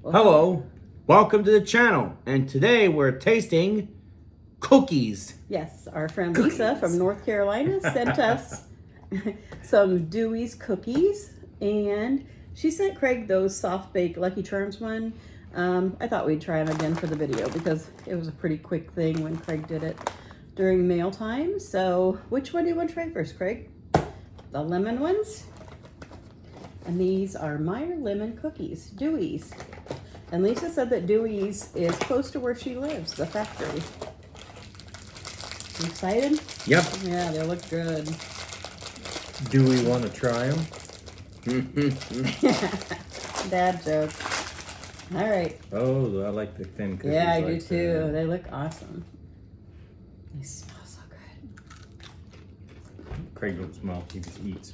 Hello, welcome to the channel, and today we're tasting cookies. Yes, our friend Lisa from North Carolina sent us some Dewey's cookies, and she sent Craig those soft baked Lucky Charms one. I thought we'd try them again for the video because it was a pretty quick thing when Craig did it during mail time. So which one do you want to try first, Craig? The lemon ones? And these are Meyer lemon cookies, Dewey's. And Lisa said that Dewey's is close to where she lives, the factory. You excited? Yep. Yeah, they look good. Do we want to try them? Dad joke. All right. Oh, I like the thin cookies. Yeah, I do like too. that. They look awesome. They smell so good. Craig don't smell, he just eats.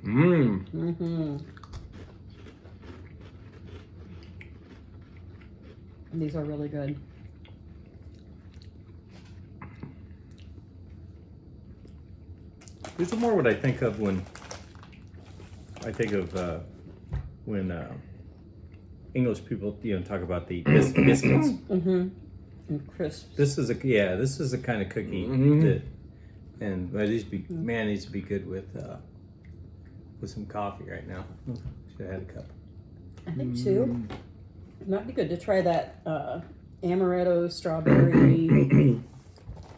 Mmm. Mm-hmm. These are really good. These are more what I think of when English people, talk about the biscuits. Mm-hmm. And crisps. This is a kind of cookie that, and these needs to be good with some coffee right now. Should have had a cup. I think two. Might be good to try that amaretto strawberry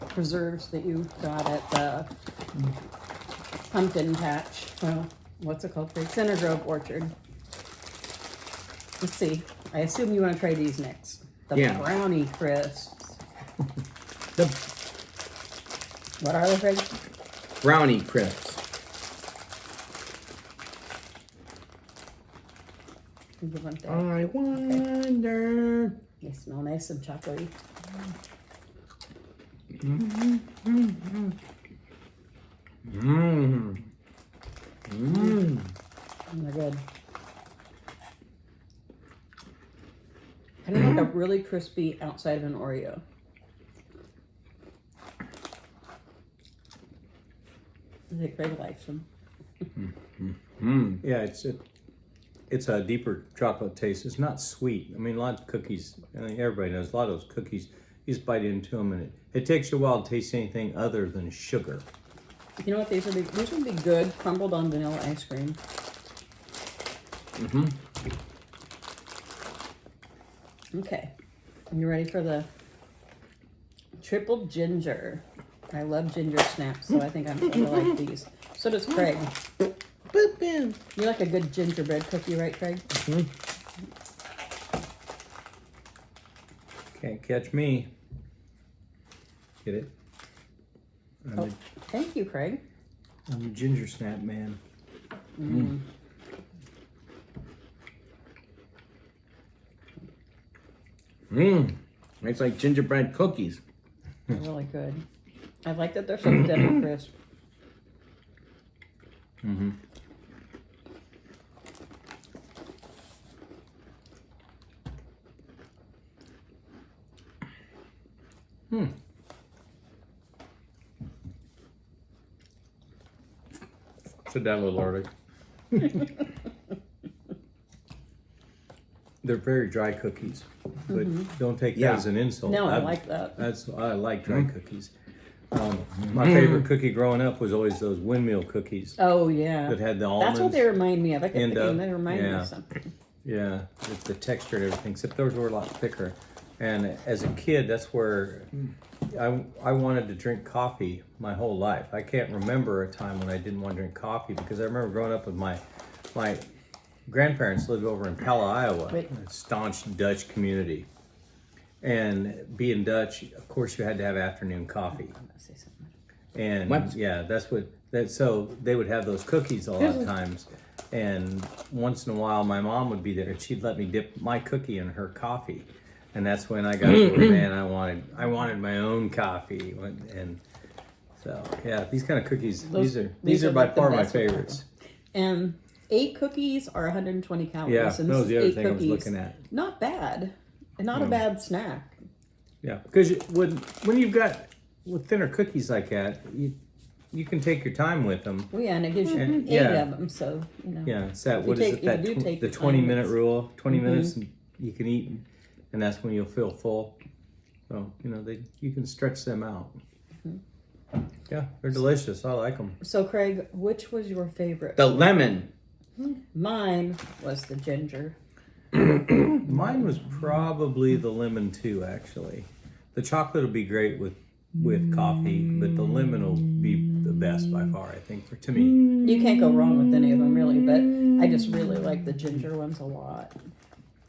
preserves that you got at the pumpkin patch. Well, what's it called? Center Grove Orchard. Let's see. I assume you want to try these next. The brownie crisps. What are they, Craig? Brownie crisps. I wonder. Okay. They smell nice and chocolatey. Mmm. Mmm. Mmm. They're good. Kind of like a really crispy outside of an Oreo. I think Craig likes them. Yeah, it's a deeper chocolate taste. It's not sweet. I mean, a lot of cookies, everybody knows a lot of those cookies, you just bite into them and it takes you a while to taste anything other than sugar. You know what? These would be good crumbled on vanilla ice cream. Mm-hmm. Okay. You ready for the triple ginger? I love ginger snaps, so I think I'm gonna like these. So does Craig. You like a good gingerbread cookie, right, Craig? Mm-hmm. Can't catch me. Get it? Thank you, Craig. I'm a ginger snap man. Mm. Mmm. It's like gingerbread cookies. They're really good. I like that they're so dead crisp. Mm-hmm. Hmm. Sit down, little Arctic. They're very dry cookies, but don't take that as an insult. No, I like that. I like dry cookies. My favorite cookie growing up was always those windmill cookies Oh, yeah. that had the almonds. That's what they remind me of. I kept And, thinking they remind me yeah. of something. Yeah, it's the texture and everything, except those were a lot thicker. And as a kid, that's where I wanted to drink coffee my whole life. I can't remember a time when I didn't want to drink coffee because I remember growing up with my grandparents lived over in Pella, Iowa, a staunch Dutch community. And being Dutch, of course, you had to have afternoon coffee. I'm gonna say something. And What? yeah, so they would have those cookies a lot of times. And once in a while, my mom would be there and she'd let me dip my cookie in her coffee. And that's when I got to where, man, I wanted my own coffee. And so, yeah, these kind of cookies, these are by like the far my best ones. favorites. And 8 cookies are 120 calories. Yeah, and that was the other 8 thing I was cookies, looking at. Not bad. And not a bad snack. Yeah, because when you've got with thinner cookies like that, you can take your time with them. Well, yeah, and it gives you And- 8 yeah. of them, so, you know. Yeah, it's that, If what you is take- it, if that you do tw- take the your 20-minute time, rule, 20 minutes and you can eat, and that's when you'll feel full. So, you know, you can stretch them out. Yeah, they're delicious. I like them. So, Craig, which was your favorite? The lemon. Mine was the ginger. Mine was probably the lemon too, actually. The chocolate will be great with coffee, but the lemon will be the best by far, I think, to me. You can't go wrong with any of them, really, but I just really like the ginger ones a lot.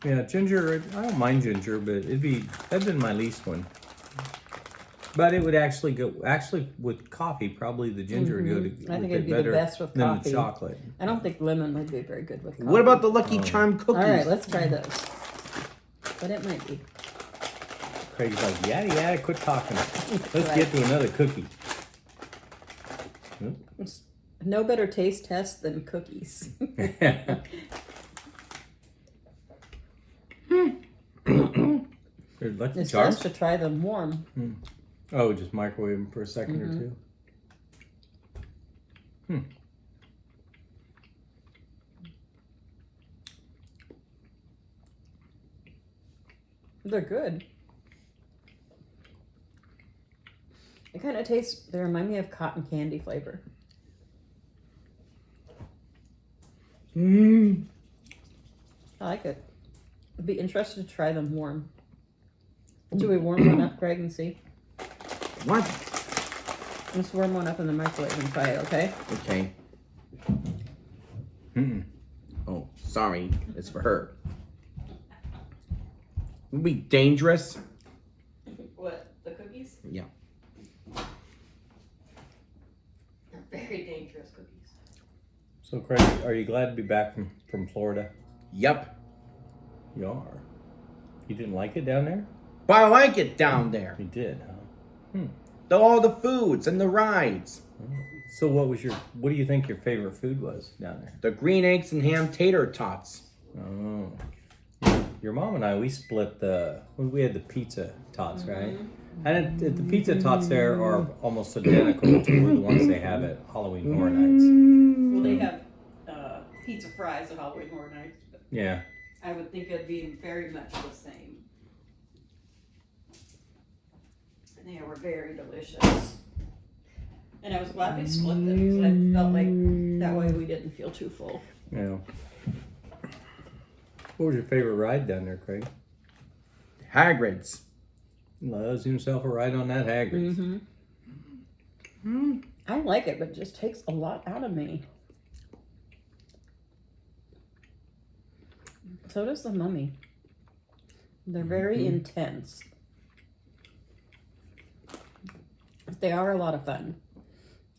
Yeah, ginger, I don't mind ginger, but that'd been my least one. But it would actually with coffee, probably the ginger would go to I think with it'd it be the better best with than coffee. the chocolate. I don't think lemon would be very good with coffee. What about the Lucky Charm cookies? All right, let's try those. But it might be. Craig's like, yada, quit talking. Let's get to another cookie. It's no better taste test than cookies. They're Lucky It's Charms? best to try them warm. Oh, just microwave them for a second or two. They're good. It kind of tastes, they remind me of cotton candy flavor. I like it. I'd be interested to try them warm. Do we warm one up, Greg, and see? What? Let's warm one up in the microwave and try it, okay? Okay. Oh, sorry. It's for her. Would be dangerous. What, the cookies? Yeah. They're very dangerous cookies. So, Craig, are you glad to be back from Florida? Yep. You are. You didn't like it down there? But I like it down there. You did, huh? All the foods and the rides. So what do you think your favorite food was down there? The green eggs and ham tater tots. Oh. Your mom and I, we split we had the pizza tots, right? And the pizza tots there are almost identical to the ones they have at Halloween Horror Nights. Well, they have pizza fries at Halloween Horror Nights, but Yeah. I would think it'd be very much the same. And they were very delicious. And I was glad they split them because I felt like that way we didn't feel too full. Yeah. What was your favorite ride down there, Craig? Hagrid's. Loves himself a ride on that Hagrid's. I like it, but it just takes a lot out of me. So does the Mummy. They're very intense. They are a lot of fun.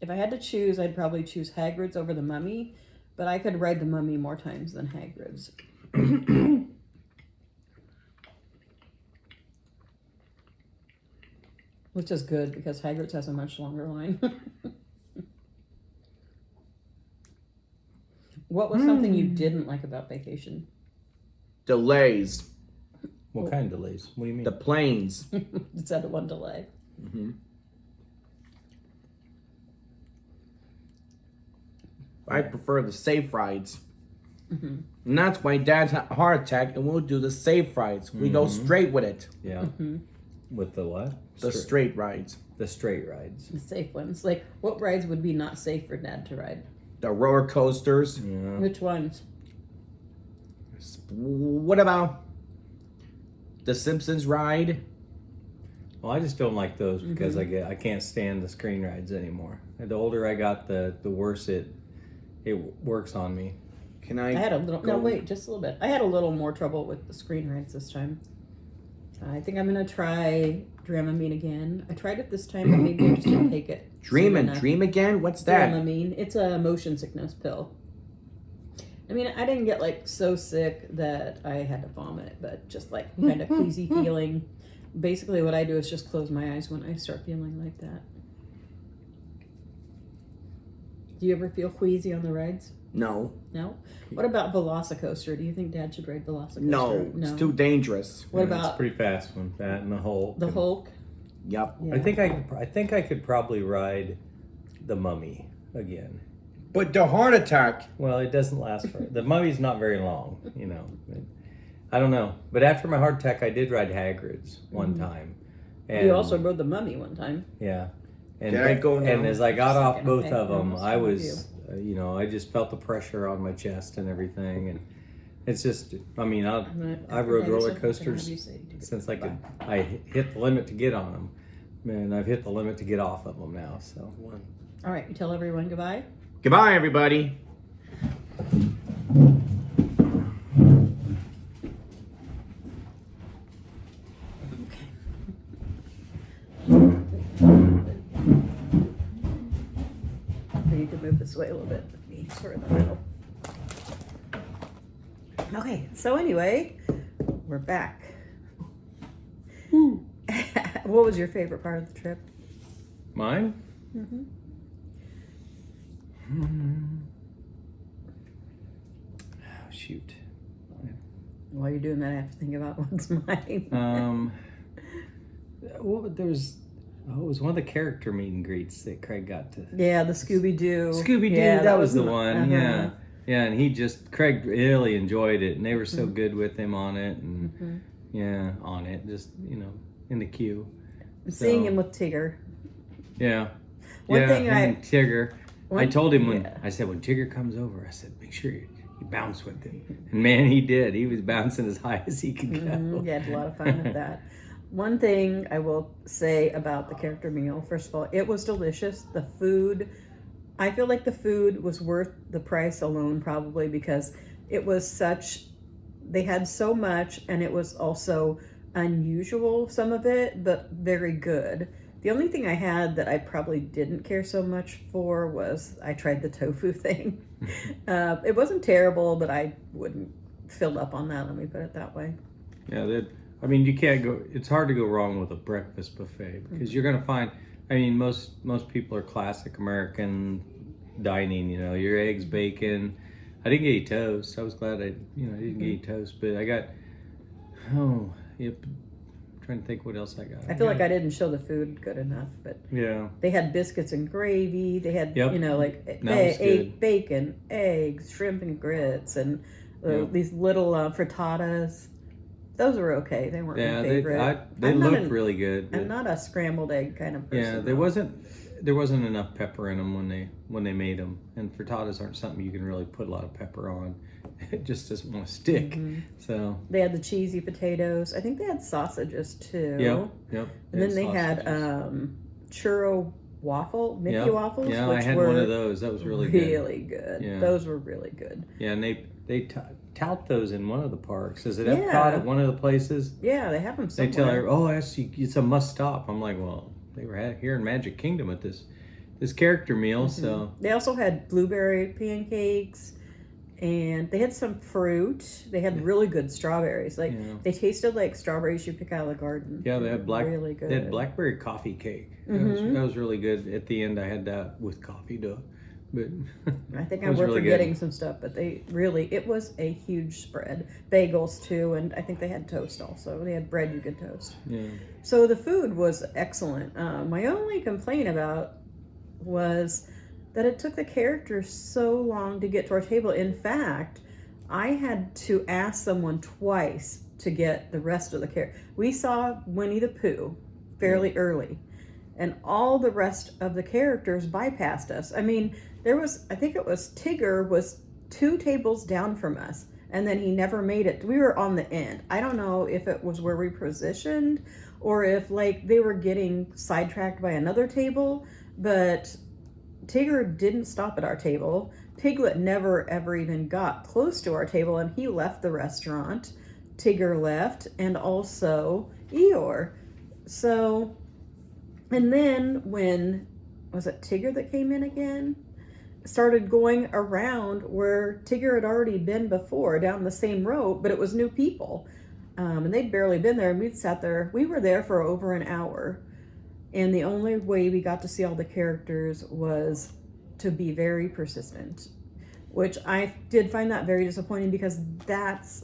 If I had to choose, I'd probably choose Hagrid's over the Mummy, but I could ride the Mummy more times than Hagrid's. Which is good because Hagrid's has a much longer line. What was something you didn't like about vacation? Delays. What kind of delays? What do you mean? The planes. It's at one delay. I prefer the safe rides. And that's why Dad's had a heart attack and we'll do the safe rides. We go straight with it. Yeah. With the what? The straight rides. The straight rides. The safe ones. Like, what rides would be not safe for Dad to ride? The roller coasters. Yeah. Which ones? What about the Simpsons ride? Well, I just don't like those because I can't stand the screen rides anymore. And the older I got, the worse it works on me. Can I had a little. No, wait, just a little bit. I had a little more trouble with the screen rides this time. I think I'm gonna try Dramamine again. I tried it this time, but maybe I just didn't take it. Dream soon and enough. dream again? What's that? Dramamine. It's a motion sickness pill. I mean, I didn't get like so sick that I had to vomit, but just like kind of queasy feeling. Basically, what I do is just close my eyes when I start feeling like that. Do you ever feel queasy on the rides? No. No? What about Velocicoaster? Do you think Dad should ride Velocicoaster? No. It's too dangerous. What It's a about pretty fast one. That and the Hulk. the Hulk? Yep. Yeah. I think I could probably ride the Mummy again. But the heart attack. Well, it doesn't last for the Mummy's not very long, you know. I don't know, but after my heart attack, I did ride Hagrid's one time. And, You also rode the Mummy one time. yeah, and Can't go now. and as I got off both Okay, of them, almost I one of was, you know, I just felt the pressure on my chest and everything, and it's just, I mean, I've rode roller coasters since I hit the limit to get on them, and I've hit the limit to get off of them now. So, All right, you tell everyone goodbye. Goodbye, everybody. So you can move this way a little bit with me, sort of in the middle. Okay, so anyway, we're back. What was your favorite part of the trip? mine. Mm-hmm. Oh, shoot. While you're doing that, I have to think about what's mine. Well, there was. Oh, it was one of the character meet and greets that Craig got to. Yeah, the Scooby-Doo. Scooby-Doo, Yeah, that was the my- one. Yeah. Yeah, and Craig really enjoyed it, and they were so good with him on it, and just, you know, in the queue. Seeing So- him with Tigger. Yeah. One yeah, thing him and Tigger. I told him when Tigger comes over, I said, make sure you bounce with him. And man, he did. He was bouncing as high as he could go. He had a lot of fun with that. One thing I will say about the character meal, first of all, it was delicious. The food, I feel like the food was worth the price alone, probably because it was they had so much, and it was also unusual, some of it, but very good. The only thing I had that I probably didn't care so much for was I tried the tofu thing. It wasn't terrible, but I wouldn't fill up on that, let me put it that way. Yeah, I mean, you can't go. It's hard to go wrong with a breakfast buffet because you're going to find. I mean, most people are classic American dining. You know, your eggs, bacon. I didn't get any toast. I was glad I didn't get any toast, but I got. Trying to think what else I got. I feel like I didn't show the food good enough, but Yeah. they had biscuits and gravy. They had, Yep. like That was good. bacon, eggs, shrimp and grits, and Yep. these little frittatas. Those were okay. They weren't Yeah, my favorite. they I'm not looked really good. I'm But not a scrambled egg kind of person. yeah, there wasn't enough pepper in them when they made them, and frittatas aren't something you can really put a lot of pepper on. It just doesn't want to stick. Mm-hmm. So They had the cheesy potatoes. I think they had sausages too. yep. And then they had sausages. churro Mickey waffles. Yeah, which I had were one of those. That was really good. really good. Yeah. Those were really good. Yeah, and they tout those in one of the parks. Is it Yeah. Epcot at one of the places? Yeah, they have them They somewhere. tell her, it's a must stop. I'm like, well, they were here in Magic Kingdom at this character meal, so They also had blueberry pancakes, and they had some fruit. They had really good strawberries. Like Yeah. they tasted like strawberries you pick out of the garden. yeah, they had really good. They had blackberry coffee cake. Mhm. That was really good. At the end, I had that with coffee dough, but I think it I was were really forgetting good. some stuff, but it was a huge spread. Bagels too, and I think they had toast also. They had bread you could toast. Yeah, So the food was excellent. My only complaint about was that it took the characters so long to get to our table. In fact, I had to ask someone twice to get the rest of the characters. We saw Winnie the Pooh fairly early, and all the rest of the characters bypassed us. I mean, I think it was Tigger was 2 tables down from us, and then he never made it. We were on the end. I don't know if it was where we positioned or if like they were getting sidetracked by another table, but Tigger didn't stop at our table. Piglet never ever even got close to our table, and he left the restaurant. Tigger left, and also Eeyore. So, and then when, was it Tigger that came in again? Started going around where Tigger had already been before, down the same road, but it was new people. And they'd barely been there, and we'd sat there. We were there for over an hour. And the only way we got to see all the characters was to be very persistent, which I did find that very disappointing because that's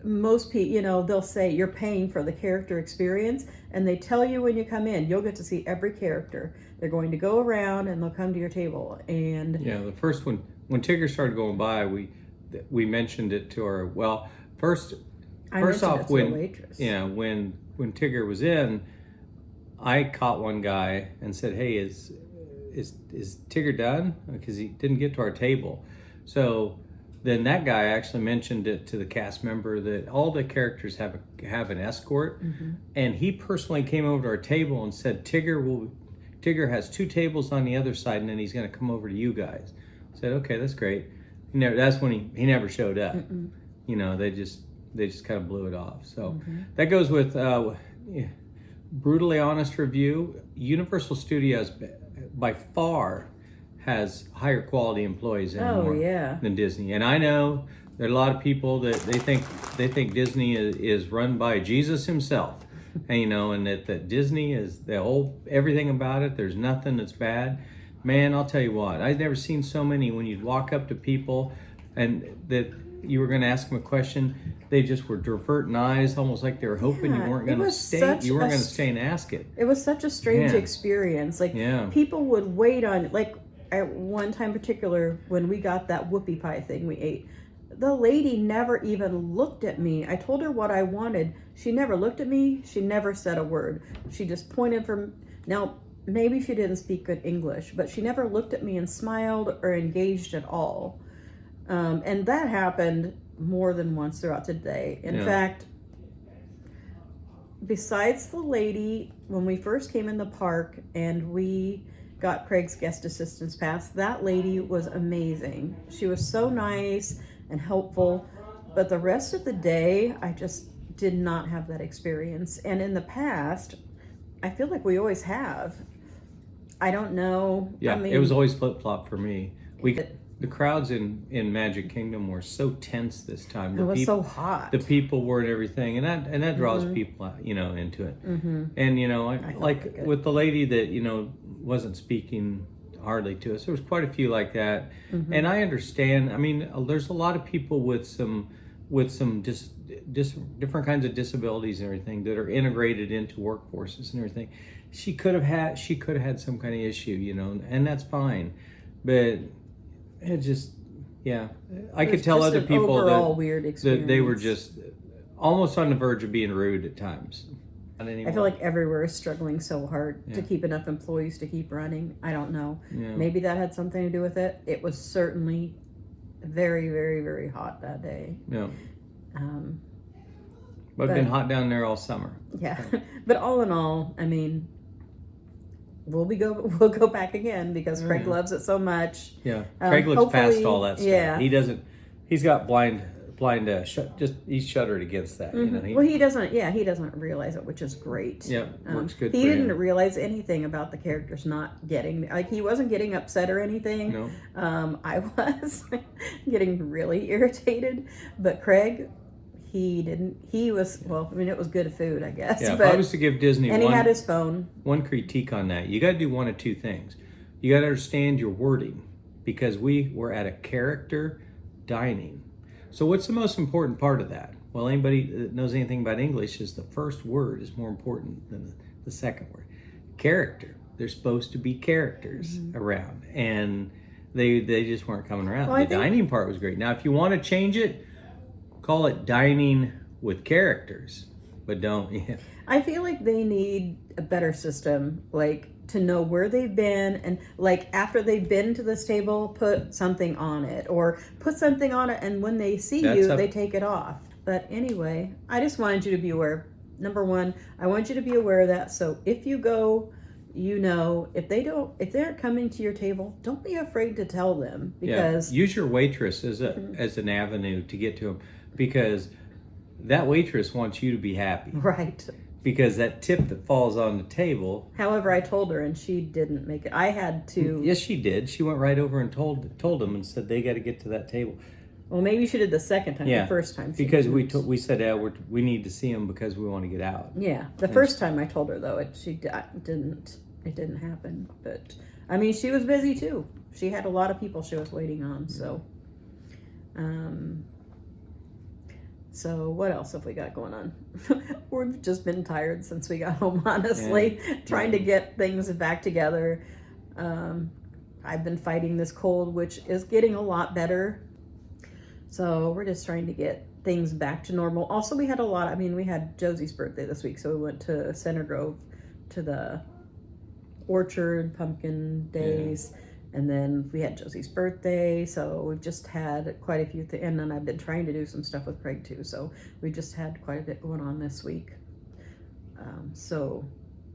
most people, they'll say you're paying for the character experience, and they tell you when you come in, you'll get to see every character. They're going to go around and they'll come to your table. And yeah, the first one, when Tigger started going by, we mentioned it to her. Well, first off, when Tigger was in, I caught one guy and said, "Hey, is Tigger done?" Because he didn't get to our table. So then that guy actually mentioned it to the cast member that all the characters have an escort, and he personally came over to our table and said, Tigger has 2 tables on the other side, and then he's going to come over to you guys. I said, okay, that's great. That's when he never showed up. They just kind of blew it off. So that goes with brutally honest review. Universal Studios by far has higher quality employees anymore than Disney. And I know there are a lot of people that they think Disney is run by Jesus himself. And and that Disney is everything about it. There's nothing that's bad. Man, I'll tell you what, I've never seen so many when you'd walk up to people and that you were going to ask them a question, they just were diverting eyes, almost like they were hoping you weren't going to stay. You weren't going to stay and ask it. It was such a strange experience. People would wait on, at one time particular when we got that whoopie pie thing we ate. The lady never even looked at me. I told her what I wanted. She never looked at me. She never said a word. She just pointed now, maybe she didn't speak good English, but she never looked at me and smiled or engaged at all. And that happened more than once throughout the day. In fact, besides the lady, when we first came in the park and we got Craig's guest assistance pass, that lady was amazing. She was so nice and helpful, but the rest of the day I just did not have that experience. And in the past, I feel like we always have. I don't know. It was always flip-flop for me. The crowds in Magic Kingdom were so tense this time. It was so hot. The people were and everything, and that draws people into it. And with the lady that wasn't speaking hardly to us, there was quite a few like that. And I understand. I mean, there's a lot of people with some different kinds of disabilities and everything that are integrated into workforces and everything. She could have had some kind of issue, and that's fine, but it just, I could tell other people that they were just almost on the verge of being rude at times. I feel like everywhere is struggling so hard to keep enough employees to keep running. I don't know. Maybe that had something to do with it. It was certainly very, very, very hot that day. Yeah. But it's been hot down there all summer. Yeah. But all in all, I mean, we'll go back again because Craig loves it so much. Yeah. Craig looks past all that stuff. Yeah. He's got he's shuddered against that. He doesn't realize it, which is great. Yeah, works good for him. He didn't him. realize anything about the characters not getting, he wasn't getting upset or anything. No. I was getting really irritated, but Craig, he didn't. He was, it was good food, I guess. Yeah, but if I was to give Disney he had his phone. One critique on that, you got to do one of two things. You got to understand your wording, because we were at a character dining. So what's the most important part of that? Well, anybody that knows anything about English is the first word is more important than the second word. Character. There's supposed to be characters around, and they just weren't coming around. The dining part was great. Now, if you want to change it, call it dining with characters, but don't. Yeah. I feel like they need a better system, to know where they've been, and after they've been to this table, put something on it, or put something on it, and when they see they take it off. But anyway, I just wanted you to be aware. Number one, I want you to be aware of that. So if you go, if they aren't coming to your table, don't be afraid to tell them, because use your waitress as an avenue to get to them, because that waitress wants you to be happy. Right. Because that tip that falls on the table. However, I told her and she didn't make it. I had to. Yes, she did. She went right over and told them and said they got to get to that table. Well, maybe she did the second time. The first time. Because we said we need to see them because we want to get out. Yeah, first time I told her though, it didn't happen. But I mean, she was busy too. She had a lot of people she was waiting on. So, So what else have we got going on? We've just been tired since we got home, honestly, trying to get things back together. I've been fighting this cold, which is getting a lot better. So we're just trying to get things back to normal. Also, we had we had Josie's birthday this week, so we went to Center Grove to the orchard, pumpkin days. Yeah. And then we had Josie's birthday, so we've just had quite a few things. And then I've been trying to do some stuff with Craig too, so we just had quite a bit going on this week. So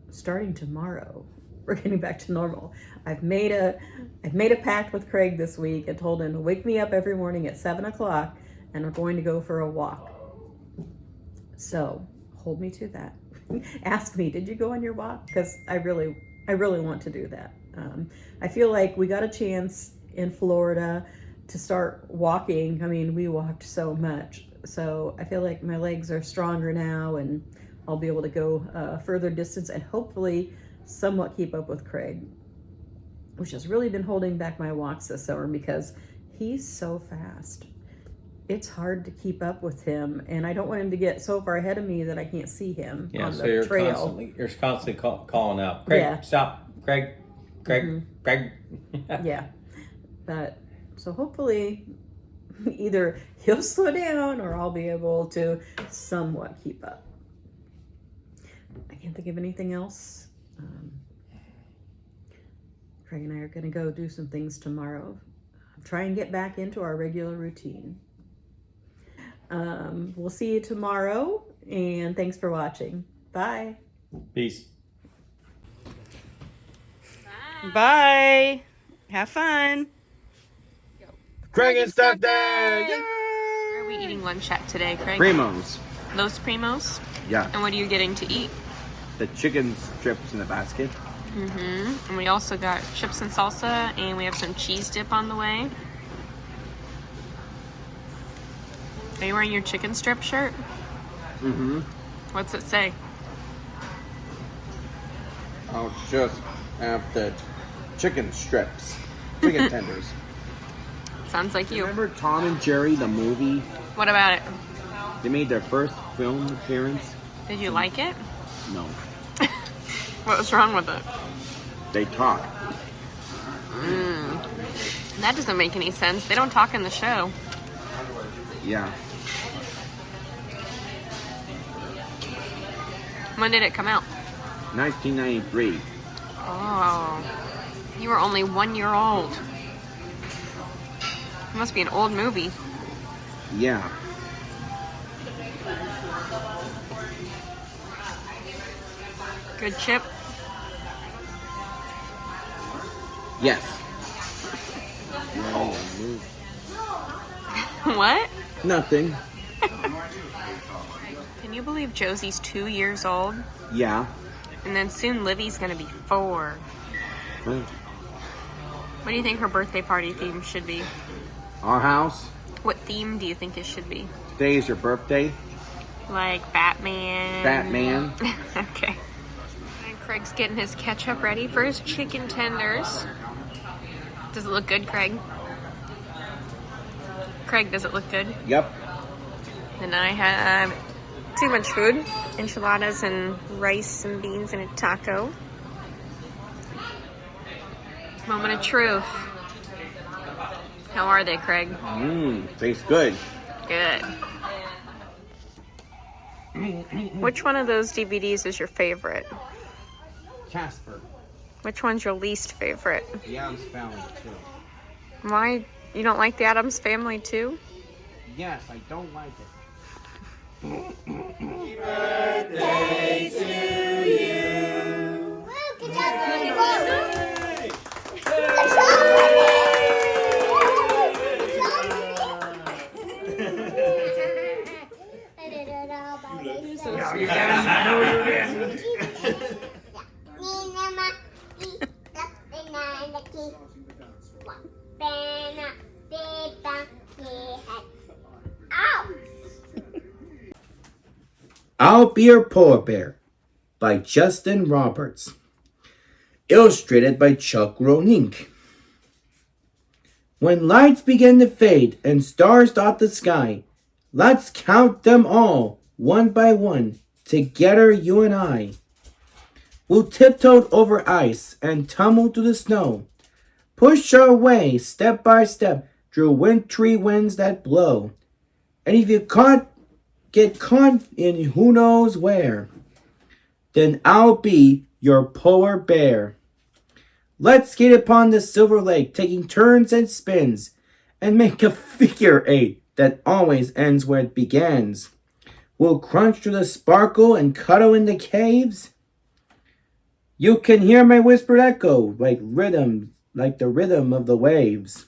starting tomorrow, we're getting back to normal. I've made a pact with Craig this week. I told him to wake me up every morning at 7 o'clock, and we're going to go for a walk. So hold me to that. Ask me, did you go on your walk? Because I really want to do that. I feel like we got a chance in Florida to start walking. I mean, we walked so much. So I feel like my legs are stronger now, and I'll be able to go further distance and hopefully somewhat keep up with Craig, which has really been holding back my walks this summer because he's so fast. It's hard to keep up with him, and I don't want him to get so far ahead of me that I can't see him on the trail. You're constantly calling out, Craig, stop, Craig, Craig. Yeah, but so hopefully either he'll slow down or I'll be able to somewhat keep up. I can't think of anything else. Craig and I are going to go do some things tomorrow. Try and get back into our regular routine. We'll see you tomorrow, and thanks for watching. Bye. Peace. Bye. Have fun. Craig and Steph Day! Where are we eating lunch at today, Craig? Primos. Los Primos? Yeah. And what are you getting to eat? The chicken strips in the basket. And we also got chips and salsa, and we have some cheese dip on the way. Are you wearing your chicken strip shirt? What's it say? I'll just have the chicken strips. Chicken tenders. Sounds like you. Remember Tom and Jerry, the movie? What about it? They made their first film appearance. Did you like it? No. What was wrong with it? They talk. That doesn't make any sense. They don't talk in the show. Yeah. When did it come out? 1993. Oh. You were only 1 year old. It must be an old movie. Yeah. Good chip. Yes. What? Nothing. Can you believe Josie's 2 years old? Yeah. And then soon Livy's gonna be 4. Cool. What do you think her birthday party theme should be? Our house. What theme do you think it should be? Today is your birthday. Like Batman? Batman. Okay. And Craig's getting his ketchup ready for his chicken tenders. Does it look good, Craig? Craig, does it look good? Yep. And I have too much food. Enchiladas and rice and beans and a taco. Moment of truth. How are they, Craig? Tastes good. Good. Which one of those DVDs is your favorite? Casper. Which one's your least favorite? The Addams Family too. Why? You don't like the Addams Family too? Yes, I don't like it. Happy birthday to you. Good job, I'll Be Your Polar Bear by Justin Roberts. Illustrated by Chuck Ronink. When lights began to fade and stars dot the sky, Let's count them all, one by one, together you and I. We'll tiptoe over ice and tumble through the snow. Push our way step by step through wintry winds that blow. And if you get caught in who knows where, then I'll be your polar bear. Let's skate upon the silver lake, taking turns and spins, and make a figure eight that always ends where it begins. We'll crunch through the sparkle and cuddle in the caves. You can hear my whispered echo like the rhythm of the waves.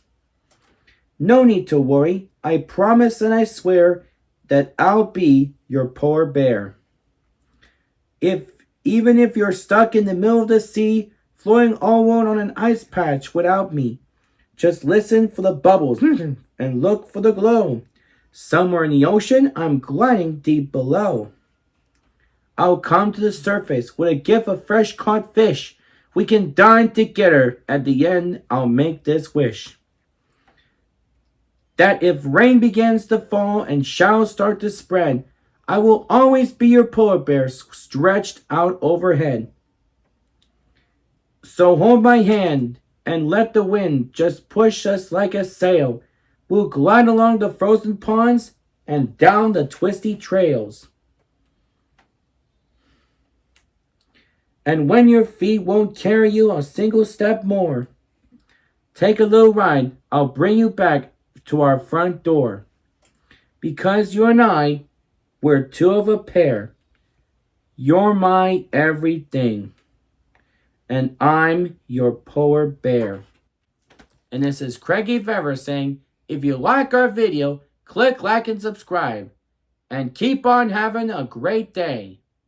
No need to worry, I promise and I swear that I'll be your polar bear. Even if you're stuck in the middle of the sea, floating all alone on an ice patch without me, just listen for the bubbles and look for the glow. Somewhere in the ocean, I'm gliding deep below. I'll come to the surface with a gift of fresh caught fish. We can dine together. At the end, I'll make this wish. That if rain begins to fall and showers start to spread, I will always be your polar bear stretched out overhead. So hold my hand and let the wind just push us like a sail. We'll glide along the frozen ponds and down the twisty trails. And when your feet won't carry you a single step more, take a little ride. I'll bring you back to our front door. Because you and I, we're two of a pair. You're my everything. And I'm your polar bear. And this is Craigie Fever saying, if you like our video, click like and subscribe. And keep on having a great day.